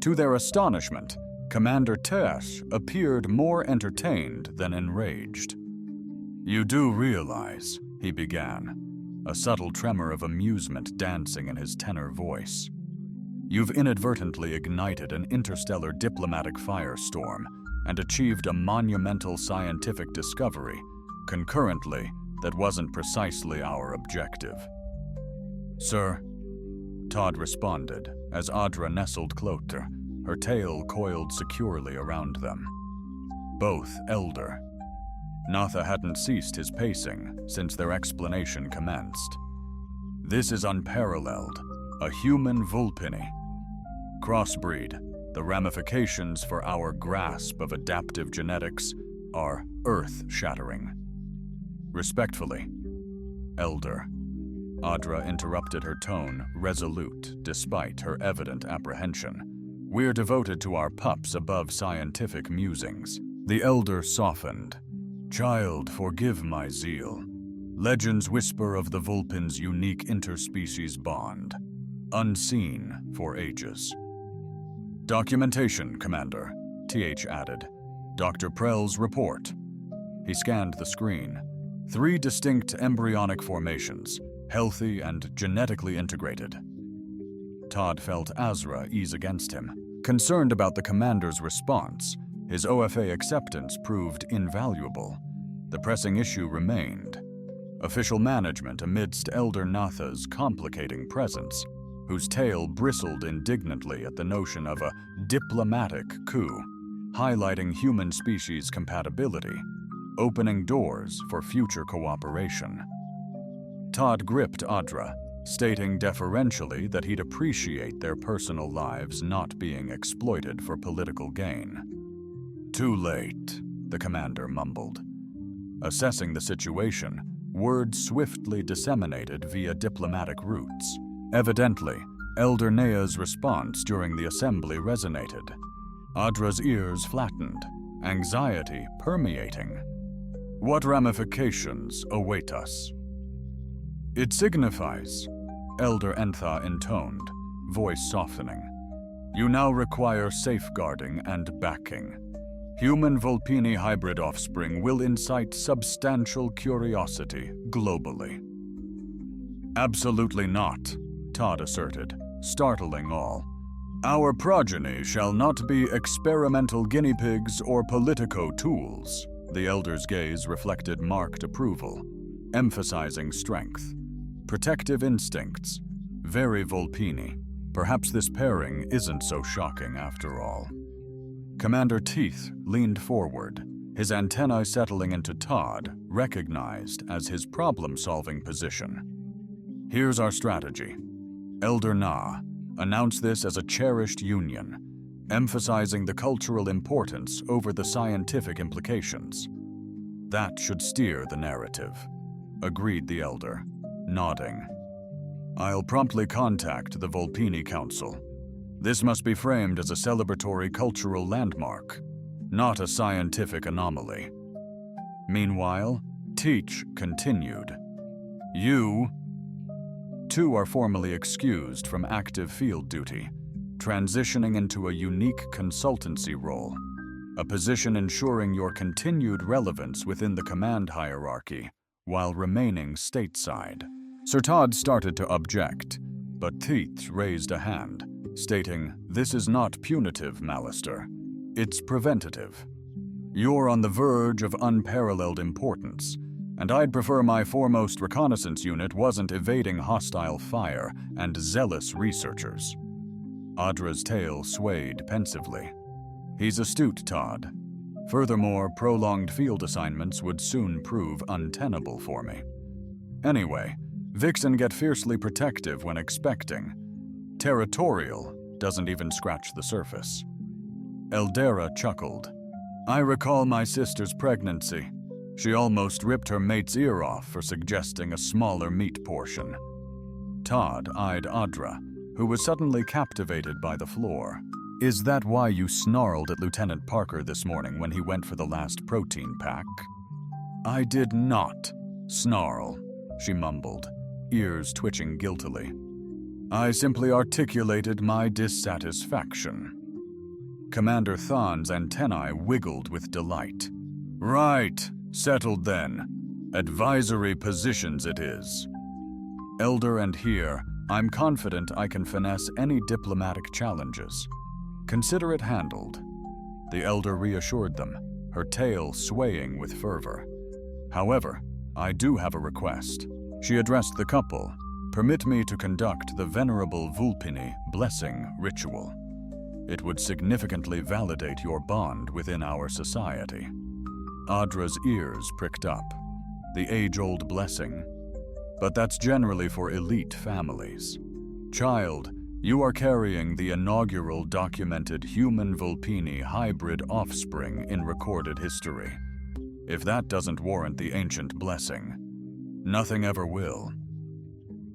A: To their astonishment, Commander Tesh appeared more entertained than enraged. "You do realize," he began, a subtle tremor of amusement dancing in his tenor voice, "you've inadvertently ignited an interstellar diplomatic firestorm and achieved a monumental scientific discovery, concurrently, that wasn't precisely our objective." "Sir," Todd responded as Audra nestled closer, her tail coiled securely around them. Both elder. Natha hadn't ceased his pacing since their explanation commenced. "This is unparalleled, a human Vulpini. Crossbreed, the ramifications for our grasp of adaptive genetics are earth-shattering. Respectfully, Elder." Audra interrupted, her tone resolute despite her evident apprehension. "We're devoted to our pups above scientific musings." The elder softened. "Child, forgive my zeal. Legends whisper of the Vulpin's unique interspecies bond, unseen for ages." "Documentation, Commander," TH added. "Dr. Prell's report." He scanned the screen. 3 distinct embryonic formations, healthy and genetically integrated. Todd felt Azra ease against him. Concerned about the commander's response, his OFA acceptance proved invaluable. The pressing issue remained: official management amidst Elder Natha's complicating presence, whose tail bristled indignantly at the notion of a diplomatic coup, highlighting human species compatibility, opening doors for future cooperation. Todd gripped Audra, stating deferentially that he'd appreciate their personal lives not being exploited for political gain. "Too late," the commander mumbled. Assessing the situation, word swiftly disseminated via diplomatic routes. Evidently, Elder Nea's response during the assembly resonated. Audra's ears flattened, anxiety permeating. "What ramifications await us?" "It signifies," Elder Entha intoned, voice softening, "you now require safeguarding and backing. Human Vulpini hybrid offspring will incite substantial curiosity globally." "Absolutely not," Todd asserted, startling all. "Our progeny shall not be experimental guinea pigs or politico tools." The elder's gaze reflected marked approval, emphasizing strength. Protective instincts, very Vulpini. Perhaps this pairing isn't so shocking after all. Commander Teeth leaned forward, his antennae settling into Todd, recognized as his problem-solving position. "Here's our strategy. Elder Na, announce this as a cherished union, emphasizing the cultural importance over the scientific implications. That should steer the narrative," agreed the elder, nodding. "I'll promptly contact the Vulpini Council. This must be framed as a celebratory cultural landmark, not a scientific anomaly." Meanwhile, Teach continued. "You..." 2 are formally excused from active field duty, transitioning into a unique consultancy role, a position ensuring your continued relevance within the command hierarchy while remaining stateside. Sir Todd started to object, but Teeth raised a hand, stating, "This is not punitive, Malister. It's preventative. You're on the verge of unparalleled importance, and I'd prefer my foremost reconnaissance unit wasn't evading hostile fire and zealous researchers." Audra's tail swayed pensively. "He's astute, Todd. Furthermore, prolonged field assignments would soon prove untenable for me. Anyway, Vixen get fiercely protective when expecting. Territorial doesn't even scratch the surface." Eldera chuckled. "I recall my sister's pregnancy. She almost ripped her mate's ear off for suggesting a smaller meat portion." Todd eyed Audra, who was suddenly captivated by the floor. "Is that why you snarled at Lieutenant Parker this morning when he went for the last protein pack?" "I did not snarl," she mumbled, ears twitching guiltily. I simply articulated my dissatisfaction. Commander Than's antennae wiggled with delight. Right, settled then. Advisory positions it is. Elder, and here, I'm confident I can finesse any diplomatic challenges. Consider it handled. The Elder reassured them, her tail swaying with fervor. However, I do have a request. She addressed the couple. Permit me to conduct the venerable Vulpini blessing ritual. It would significantly validate your bond within our society. Adra's ears pricked up. The age-old blessing. But that's generally for elite families. Child, you are carrying the inaugural documented human Vulpini hybrid offspring in recorded history. If that doesn't warrant the ancient blessing, nothing ever will.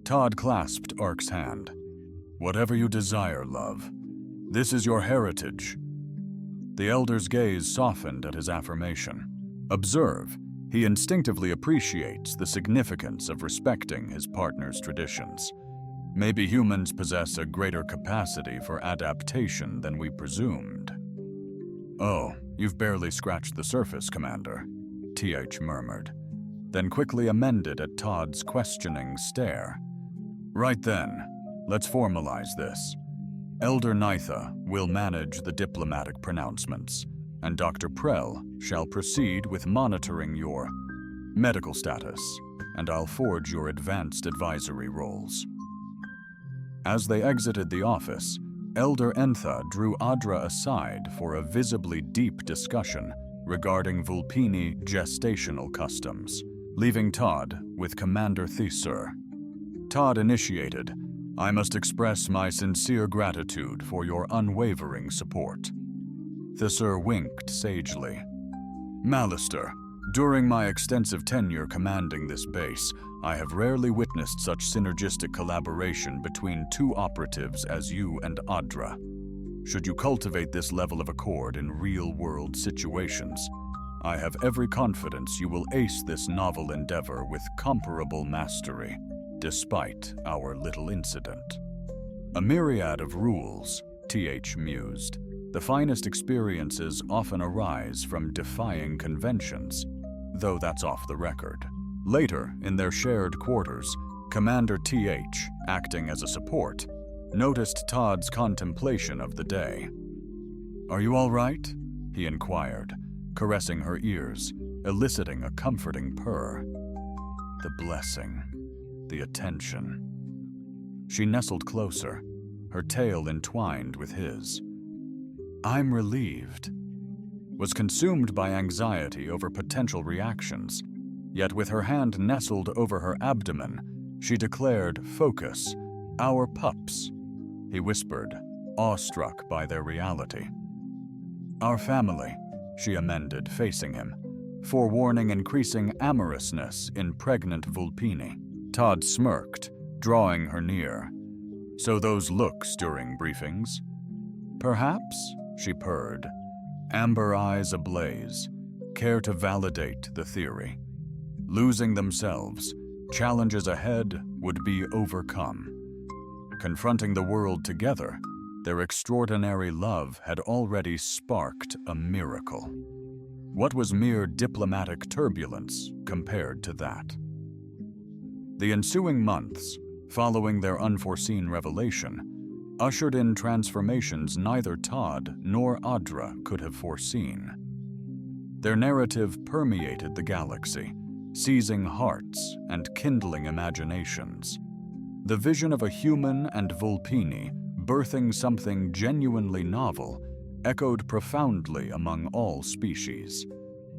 A: Todd clasped Ark's hand. Whatever you desire, love. This is your heritage. The Elder's gaze softened at his affirmation. Observe, he instinctively appreciates the significance of respecting his partner's traditions. Maybe humans possess a greater capacity for adaptation than we presumed. Oh, you've barely scratched the surface, Commander, TH murmured, then quickly amended at Todd's questioning stare. Right then, let's formalize this. Elder Nitha will manage the diplomatic pronouncements, and Dr. Prell shall proceed with monitoring your medical status, and I'll forge your advanced advisory roles. As they exited the office, Elder Entha drew Adra aside for a visibly deep discussion regarding Vulpini gestational customs, leaving Todd with Commander Thisur. Todd initiated, I must express my sincere gratitude for your unwavering support. Thisur winked sagely. Malister, during my extensive tenure commanding this base, I have rarely witnessed such synergistic collaboration between two operatives as you and Adra. Should you cultivate this level of accord in real-world situations, I have every confidence you will ace this novel endeavor with comparable mastery, despite our little incident. A myriad of rules, TH mused. The finest experiences often arise from defying conventions, though that's off the record. Later, in their shared quarters, Commander TH, acting as a support, noticed Todd's contemplation of the day. Are you all right? He inquired, caressing her ears, eliciting a comforting purr. The blessing, the attention. She nestled closer, her tail entwined with his. I'm relieved. Was consumed by anxiety over potential reactions, yet with her hand nestled over her abdomen, she declared, focus, our pups, he whispered, awestruck by their reality. Our family, she amended, facing him, forewarning increasing amorousness in pregnant Vulpini. Todd smirked, drawing her near. So those looks during briefings? Perhaps, she purred, amber eyes ablaze, care to validate the theory. Losing themselves, challenges ahead would be overcome. Confronting the world together, their extraordinary love had already sparked a miracle. What was mere diplomatic turbulence compared to that? The ensuing months, following their unforeseen revelation, ushered in transformations neither Todd nor Adra could have foreseen. Their narrative permeated the galaxy, seizing hearts and kindling imaginations. The vision of a human and Vulpini birthing something genuinely novel echoed profoundly among all species.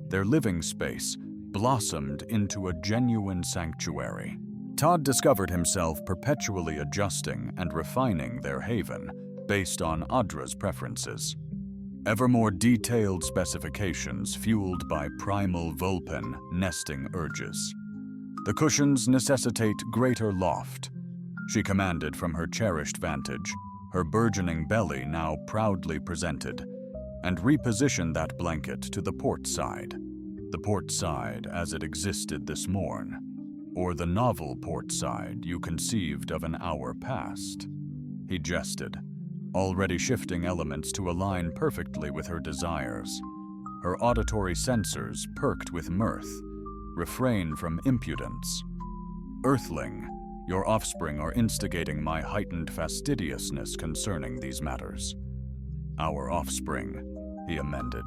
A: Their living space blossomed into a genuine sanctuary. Todd discovered himself perpetually adjusting and refining their haven based on Adra's preferences. Ever more detailed specifications fueled by primal Vulpin nesting urges. The cushions necessitate greater loft, she commanded from her cherished vantage, her burgeoning belly now proudly presented, and repositioned that blanket to the port side as it existed this morn. or the novel port side you conceived of an hour past. He jested, already shifting elements to align perfectly with her desires. Her auditory sensors perked with mirth, refrained from impudence. Earthling, your offspring are instigating my heightened fastidiousness concerning these matters. Our offspring, he amended,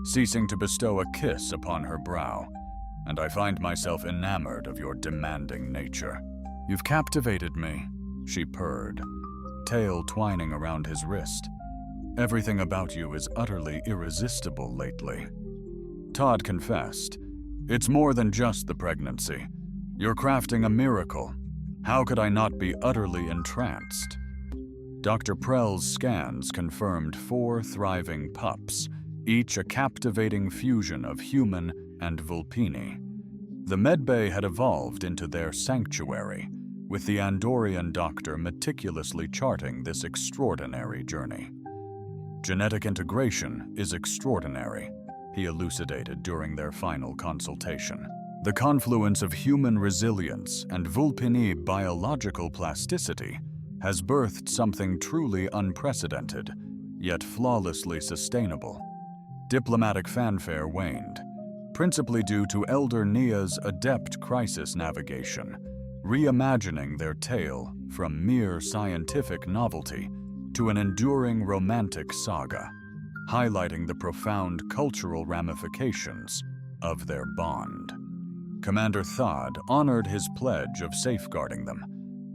A: ceasing to bestow a kiss upon her brow, and I find myself enamored of your demanding nature. You've captivated me, she purred, tail twining around his wrist. Everything about you is utterly irresistible lately. Todd confessed, it's more than just the pregnancy. You're crafting a miracle. How could I not be utterly entranced? Dr. Prell's scans confirmed 4 thriving pups, each a captivating fusion of human and Vulpini. The medbay had evolved into their sanctuary, with the Andorian doctor meticulously charting this extraordinary journey. Genetic integration is extraordinary, he elucidated during their final consultation. The confluence of human resilience and Vulpini biological plasticity has birthed something truly unprecedented, yet flawlessly sustainable. Diplomatic fanfare waned, principally due to Elder Nia's adept crisis navigation, reimagining their tale from mere scientific novelty to an enduring romantic saga, highlighting the profound cultural ramifications of their bond. Commander Thad honored his pledge of safeguarding them,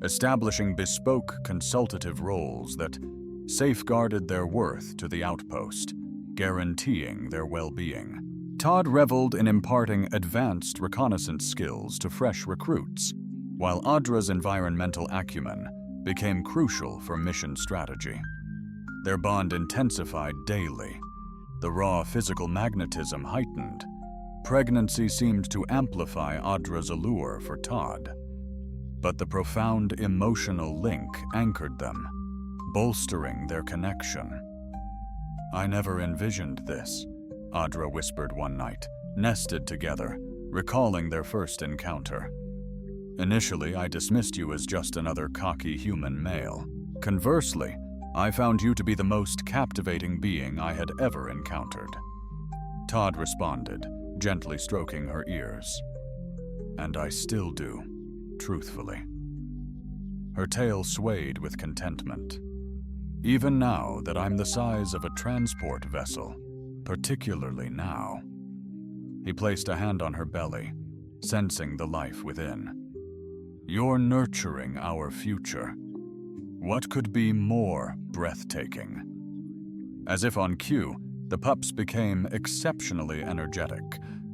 A: establishing bespoke consultative roles that safeguarded their worth to the outpost, guaranteeing their well-being. Todd reveled in imparting advanced reconnaissance skills to fresh recruits, while Audra's environmental acumen became crucial for mission strategy. Their bond intensified daily, the raw physical magnetism heightened. Pregnancy seemed to amplify Audra's allure for Todd, but the profound emotional link anchored them, bolstering their connection. I never envisioned this, Audra whispered one night, nested together, recalling their first encounter. Initially, I dismissed you as just another cocky human male. Conversely, I found you to be the most captivating being I had ever encountered. Todd responded, gently stroking her ears. And I still do, truthfully. Her tail swayed with contentment. Even now that I'm the size of a transport vessel, particularly now. He placed a hand on her belly, sensing the life within. You're nurturing our future. What could be more breathtaking? As if on cue, the pups became exceptionally energetic,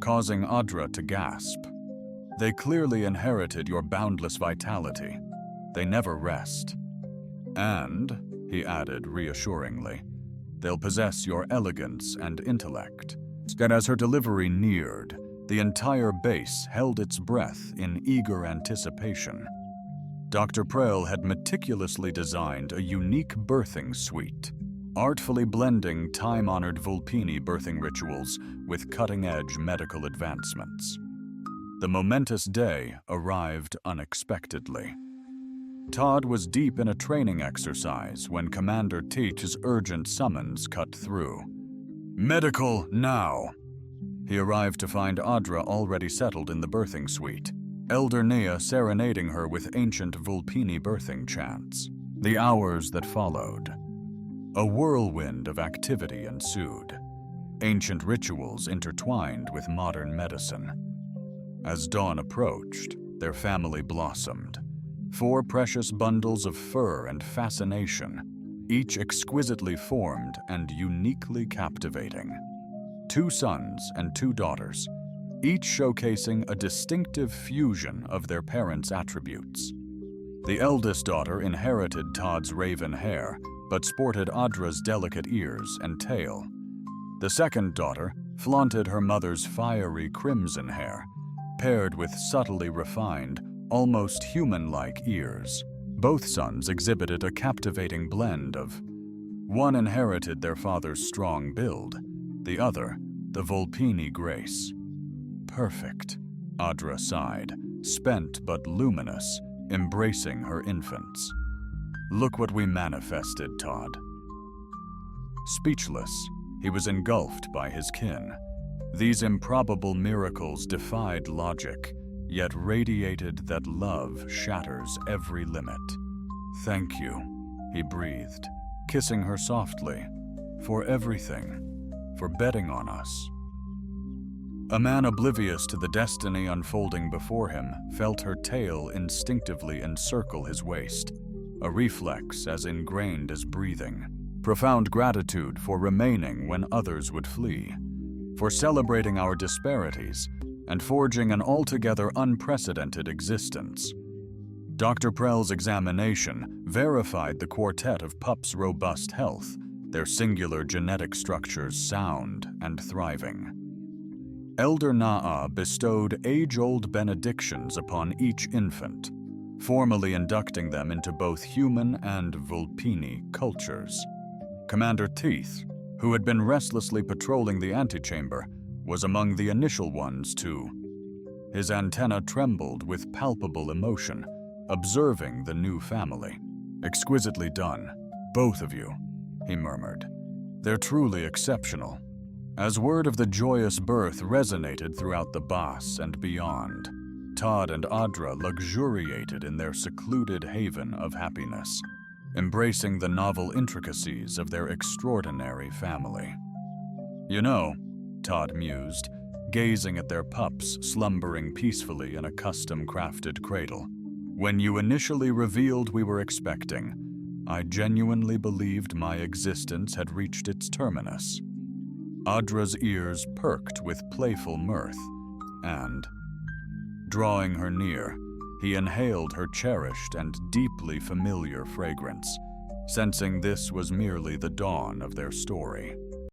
A: causing Audra to gasp. They clearly inherited your boundless vitality. They never rest. And, he added reassuringly, they'll possess your elegance and intellect. And as her delivery neared, the entire base held its breath in eager anticipation. Dr. Prell had meticulously designed a unique birthing suite, artfully blending time-honored Vulpini birthing rituals with cutting-edge medical advancements. The momentous day arrived unexpectedly. Todd was deep in a training exercise when Commander Teach's urgent summons cut through. Medical now! He arrived to find Audra already settled in the birthing suite, Elder Nia serenading her with ancient Vulpini birthing chants. The hours that followed. A whirlwind of activity ensued, ancient rituals intertwined with modern medicine. As dawn approached, their family blossomed. 4 precious bundles of fur and fascination, each exquisitely formed and uniquely captivating. 2 sons and 2 daughters, each showcasing a distinctive fusion of their parents' attributes. The eldest daughter inherited Todd's raven hair, but sported Audra's delicate ears and tail. The second daughter flaunted her mother's fiery crimson hair, paired with subtly refined, almost human-like ears. Both sons exhibited a captivating blend of one inherited their father's strong build, the other, the Vulpini grace. Perfect, Audra sighed, spent but luminous, embracing her infants. Look what we manifested, Todd. Speechless, he was engulfed by his kin. These improbable miracles defied logic, yet radiated that love shatters every limit. Thank you, he breathed, kissing her softly, for everything, for betting on us. A man oblivious to the destiny unfolding before him felt her tail instinctively encircle his waist, a reflex as ingrained as breathing. Profound gratitude for remaining when others would flee, for celebrating our disparities, and forging an altogether unprecedented existence. Dr. Prell's examination verified the quartet of pups' robust health, their singular genetic structures sound and thriving. Elder Na'a bestowed age-old benedictions upon each infant, formally inducting them into both human and Vulpini cultures. Commander Teeth, who had been restlessly patrolling the antechamber, was among the initial ones too. His antenna trembled with palpable emotion, observing the new family. "Exquisitely done, both of you," he murmured. "They're truly exceptional." As word of the joyous birth resonated throughout the Bas and beyond, Todd and Audra luxuriated in their secluded haven of happiness, embracing the novel intricacies of their extraordinary family. "You know," Todd mused, gazing at their pups slumbering peacefully in a custom-crafted cradle, "when you initially revealed we were expecting, I genuinely believed my existence had reached its terminus." Audra's ears perked with playful mirth, and, drawing her near, he inhaled her cherished and deeply familiar fragrance, sensing this was merely the dawn of their story.